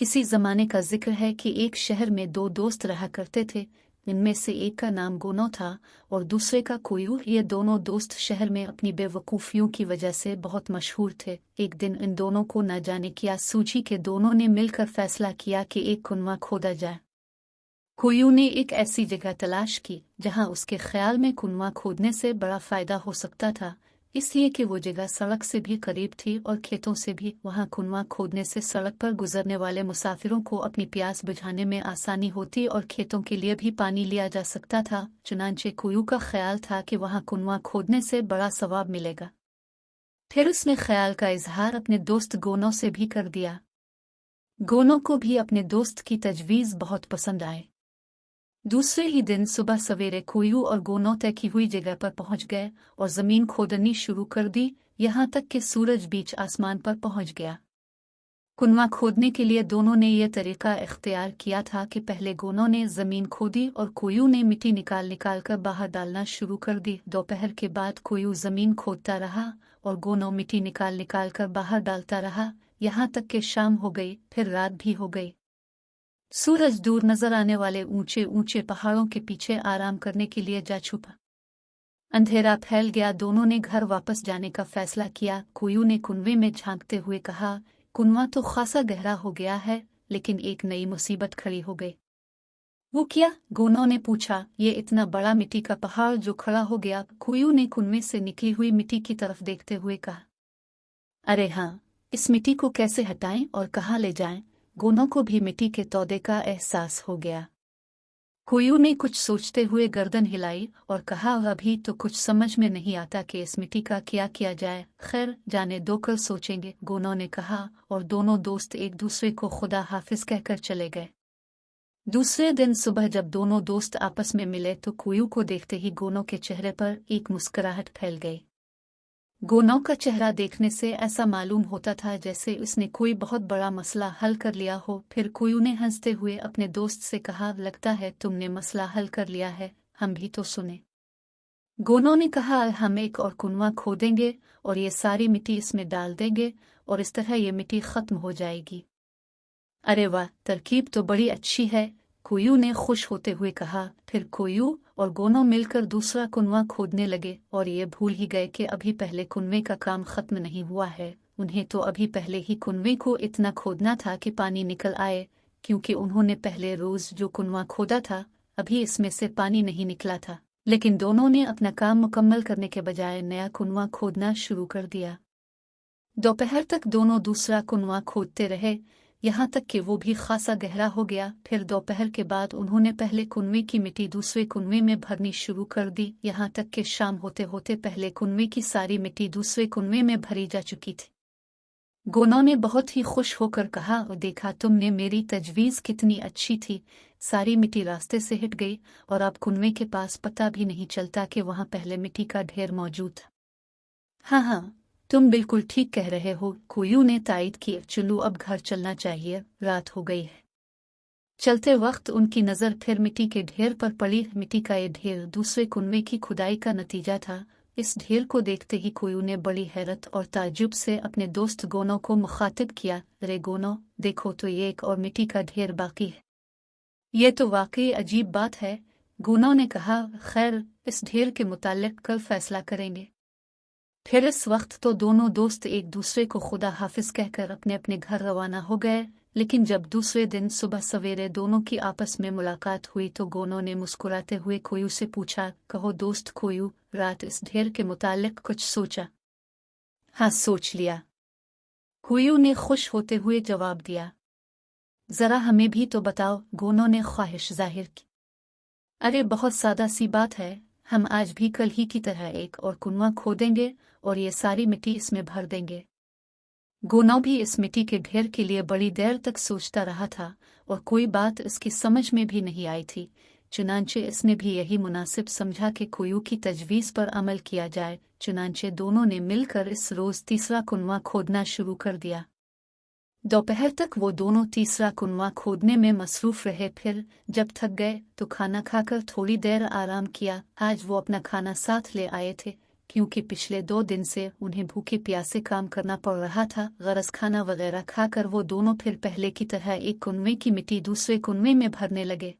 किसी ज़माने का जिक्र है कि एक शहर में दो दोस्त रहा करते थे। इनमें से एक का नाम गोनो था और दूसरे का कोयू। ये दोनों दोस्त शहर में अपनी बेवकूफ़ियों की वजह से बहुत मशहूर थे। एक दिन इन दोनों को न जाने क्या सूझी कि दोनों ने मिलकर फैसला किया कि एक कुआं खोदा जाए। कोयू ने एक ऐसी जगह तलाश की जहां उसके ख्याल में कुआं खोदने से बड़ा फ़ायदा हो सकता था, इसलिए कि वो जगह सड़क से भी करीब थी और खेतों से भी। वहां कुआं खोदने से सड़क पर गुजरने वाले मुसाफिरों को अपनी प्यास बुझाने में आसानी होती और खेतों के लिए भी पानी लिया जा सकता था। चुनांचे कोयू का ख्याल था कि वहां कुआं खोदने से बड़ा सवाब मिलेगा। फिर उसने ख्याल का इजहार अपने दोस्त गोनो से भी कर दिया। गोनो को भी अपने दोस्त की तजवीज़ बहुत पसंद आए। दूसरे ही दिन सुबह सवेरे कोयू और गोनो तय की हुई जगह पर पहुंच गए और जमीन खोदनी शुरू कर दी, यहाँ तक कि सूरज बीच आसमान पर पहुंच गया। कुआं खोदने के लिए दोनों ने यह तरीका इख्तियार किया था कि पहले गोनो ने जमीन खोदी और कोयू ने मिट्टी निकाल कर बाहर डालना शुरू कर दी। दोपहर के बाद कोयू जमीन खोदता रहा और गोनो मिट्टी निकाल कर बाहर डालता रहा, यहाँ तक कि शाम हो गई। फिर रात भी हो गई। सूरज दूर नजर आने वाले ऊंचे ऊंचे पहाड़ों के पीछे आराम करने के लिए जा छुपा। अंधेरा फैल गया। दोनों ने घर वापस जाने का फैसला किया। कोयू ने कुएं में झांकते हुए कहा, कुआं तो खासा गहरा हो गया है, लेकिन एक नई मुसीबत खड़ी हो गई। वो क्या? गोनो ने पूछा। ये इतना बड़ा मिट्टी का पहाड़ जो खड़ा हो गया। कोयू ने कुएं से निकली हुई मिट्टी की तरफ देखते हुए कहा, अरे हाँ, इस मिट्टी को कैसे हटाएं और कहाँ ले जाएं? गोनो को भी मिट्टी के तौदे का एहसास हो गया। कोयू ने कुछ सोचते हुए गर्दन हिलाई और कहा, अभी तो कुछ समझ में नहीं आता कि इस मिट्टी का क्या किया जाए। खैर, जाने दो, कल सोचेंगे, गोनो ने कहा और दोनों दोस्त एक दूसरे को खुदा हाफिज कहकर चले गए। दूसरे दिन सुबह जब दोनों दोस्त आपस में मिले तो कोयू को देखते ही गोनो के चेहरे पर एक मुस्कुराहट फैल गई। गोनो का चेहरा देखने से ऐसा मालूम होता था जैसे उसने कोई बहुत बड़ा मसला हल कर लिया हो। फिर कोयू ने हंसते हुए अपने दोस्त से कहा, लगता है तुमने मसला हल कर लिया है, हम भी तो सुने। गोनो ने कहा, हम एक और कुआं खोदेंगे और ये सारी मिट्टी इसमें डाल देंगे और इस तरह ये मिट्टी खत्म हो जाएगी। अरे वाह, तरकीब तो बड़ी अच्छी है, कोयू ने खुश होते हुए कहा। फिर कोयू और गोनो मिलकर दूसरा कुआं खोदने लगे और ये भूल ही गए कि अभी पहले कुएं का काम खत्म नहीं हुआ है। उन्हें तो अभी पहले ही कुएं को इतना खोदना था कि पानी निकल आए, क्योंकि उन्होंने पहले रोज जो कुआं खोदा था अभी इसमें से पानी नहीं निकला था। लेकिन दोनों ने अपना काम मुकम्मल करने के बजाय नया कुआं खोदना शुरू कर दिया। दोपहर तक दोनों दूसरा कुआं खोदते रहे, यहाँ तक कि वो भी खासा गहरा हो गया। फिर दोपहर के बाद उन्होंने पहले कुएं की मिट्टी दूसरे कुएं में भरनी शुरू कर दी, यहाँ तक कि शाम होते होते पहले कुएं की सारी मिट्टी दूसरे कुएं में भरी जा चुकी थी। गोनो ने बहुत ही खुश होकर कहा, देखा तुमने, मेरी तजवीज़ कितनी अच्छी थी। सारी मिट्टी रास्ते से हट गई और अब कुएं के पास पता भी नहीं चलता कि वहां पहले मिट्टी का ढेर मौजूद था। हाँ हाँ, तुम बिल्कुल ठीक कह रहे हो, कोयू ने तायद की। चलो अब घर चलना चाहिए, रात हो गई है। चलते वक्त उनकी नज़र फिर मिट्टी के ढेर पर पड़ी। मिट्टी का ये ढेर दूसरे कुएं की खुदाई का नतीजा था। इस ढेर को देखते ही कोयू ने बड़ी हैरत और ताज्जुब से अपने दोस्त गोनो को मुखातिब किया, रे गोनो, देखो तो ये एक और मिट्टी का ढेर बाकी है। ये तो वाकई अजीब बात है, गोनो ने कहा। खैर, इस ढेर के मुताल्लिक कल फैसला करेंगे। फिर इस वक्त तो दोनों दोस्त एक दूसरे को खुदा हाफिज कहकर अपने अपने घर रवाना हो गए। लेकिन जब दूसरे दिन सुबह सवेरे दोनों की आपस में मुलाकात हुई तो गोनो ने मुस्कुराते हुए कोयू से पूछा, कहो दोस्त कोयू, रात इस ढेर के मुताल्लिक कुछ सोचा? हाँ, सोच लिया, कोयू ने खुश होते हुए जवाब दिया। जरा हमें भी तो बताओ, गोनो ने ख्वाहिश जाहिर की। अरे बहुत सादा सी बात है, हम आज भी कल ही की तरह एक और कुआं खोदेंगे और ये सारी मिट्टी इसमें भर देंगे। गोनो भी इस मिट्टी के ढेर के लिए बड़ी देर तक सोचता रहा था और कोई बात इसकी समझ में भी नहीं आई थी। चुनांचे इसने भी यही मुनासिब समझा कि कोयू की तजवीज़ पर अमल किया जाए। चुनांचे दोनों ने मिलकर इस रोज़ तीसरा कुआं खोदना शुरू कर दिया। दोपहर तक वो दोनों तीसरा कुआं खोदने में मसरूफ रहे। फिर जब थक गए तो खाना खाकर थोड़ी देर आराम किया। आज वो अपना खाना साथ ले आए थे, क्योंकि पिछले 2 दिन से उन्हें भूखे प्यासे काम करना पड़ रहा था। गरज खाना वगैरह खाकर वो दोनों फिर पहले की तरह एक कुनवे की मिट्टी दूसरे कुनवे में भरने लगे।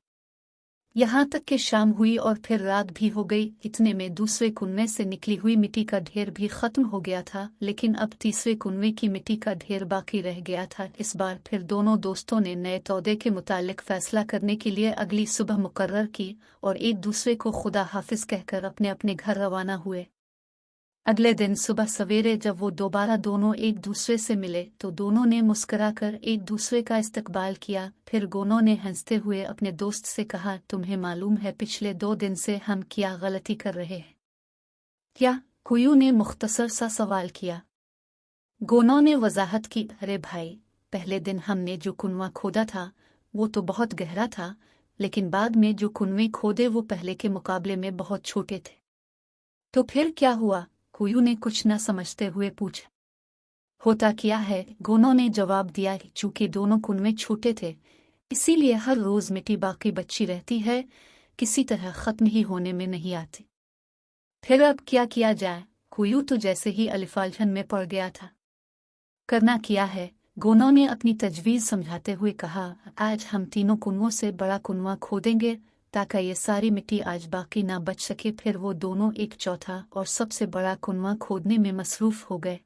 यहाँ तक कि शाम हुई और फिर रात भी हो गई। इतने में दूसरे कुनवे से निकली हुई मिट्टी का ढेर भी खत्म हो गया था, लेकिन अब तीसरे कुनवे की मिट्टी का ढेर बाकी रह गया था। इस बार फिर दोनों दोस्तों ने नए तौदे के मुतालिक फैसला करने के लिए अगली सुबह मुकर्रर की और एक दूसरे को खुदा हाफिज कहकर अपने अपने घर रवाना हुए। अगले दिन सुबह सवेरे जब वो दोबारा दोनों एक दूसरे से मिले तो दोनों ने मुस्कुराकर एक दूसरे का इस्तकबाल किया। फिर दोनों ने हंसते हुए अपने दोस्त से कहा, तुम्हें मालूम है पिछले 2 दिन से हम क्या गलती कर रहे हैं? क्या? कुयू ने मुख्तसर सा सवाल किया। गोनों ने वजाहत की, अरे भाई, पहले दिन हमने जो कुनवा खोदा था वो तो बहुत गहरा था, लेकिन बाद में जो कुनवे खोदे वो पहले के मुकाबले में बहुत छोटे थे। तो फिर क्या हुआ? कुयू ने कुछ न समझते हुए पूछा। होता क्या है, गोनों ने जवाब दिया, चूंकि दोनों कुनवे छोटे थे इसीलिए हर रोज मिट्टी बाकी बची रहती है, किसी तरह खत्म ही होने में नहीं आती। फिर अब क्या किया जाए? कुयू तो जैसे ही अलिफालझन में पड़ गया था। करना क्या है? गोनों ने अपनी तजवीज़ समझाते हुए कहा, आज हम तीनों कुनवों से बड़ा कुनवा खोदेंगे ताकि ये सारी मिट्टी आज बाकी ना बच सके। फिर वो दोनों एक चौथा और सबसे बड़ा कुनवा खोदने में मसरूफ हो गए।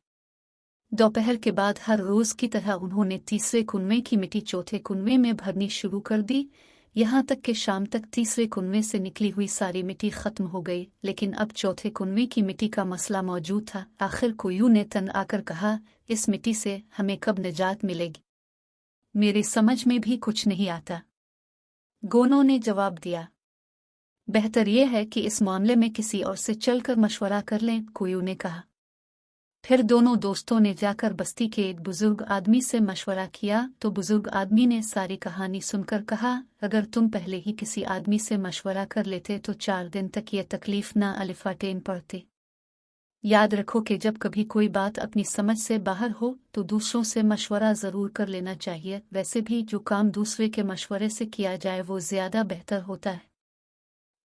दोपहर के बाद हर रोज की तरह उन्होंने तीसरे कुनवे की मिट्टी चौथे कुनवे में भरनी शुरू कर दी। यहाँ तक कि शाम तक तीसरे कुनवे से निकली हुई सारी मिट्टी खत्म हो गई, लेकिन अब चौथे कुनवे की मिट्टी का मसला मौजूद था। आखिर कुयू ने तन आकर कहा, इस मिट्टी से हमें कब निजात मिलेगी? मेरी समझ में भी कुछ नहीं आता। गोनों ने जवाब दिया, बेहतर यह है कि इस मामले में किसी और से चलकर मशवरा कर लें, कुयू ने कहा। फिर दोनों दोस्तों ने जाकर बस्ती के एक बुजुर्ग आदमी से मशवरा किया तो बुजुर्ग आदमी ने सारी कहानी सुनकर कहा, अगर तुम पहले ही किसी आदमी से मशवरा कर लेते तो 4 दिन तक ये तकलीफ ना अलिफाटेन पड़ती। याद रखो कि जब कभी कोई बात अपनी समझ से बाहर हो तो दूसरों से मशवरा ज़रूर कर लेना चाहिए। वैसे भी जो काम दूसरे के मशवरे से किया जाए वो ज़्यादा बेहतर होता है।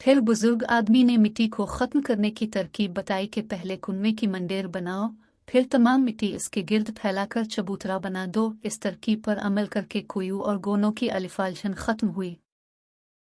फिर बुजुर्ग आदमी ने मिट्टी को ख़त्म करने की तरकीब बताई कि पहले कुनवे की मंडेर बनाओ, फिर तमाम मिट्टी इसके गिर्द फैलाकर चबूतरा बना दो। इस तरकीब पर अमल करके कुयू और गोनों की अलिफालझन ख़त्म हुई।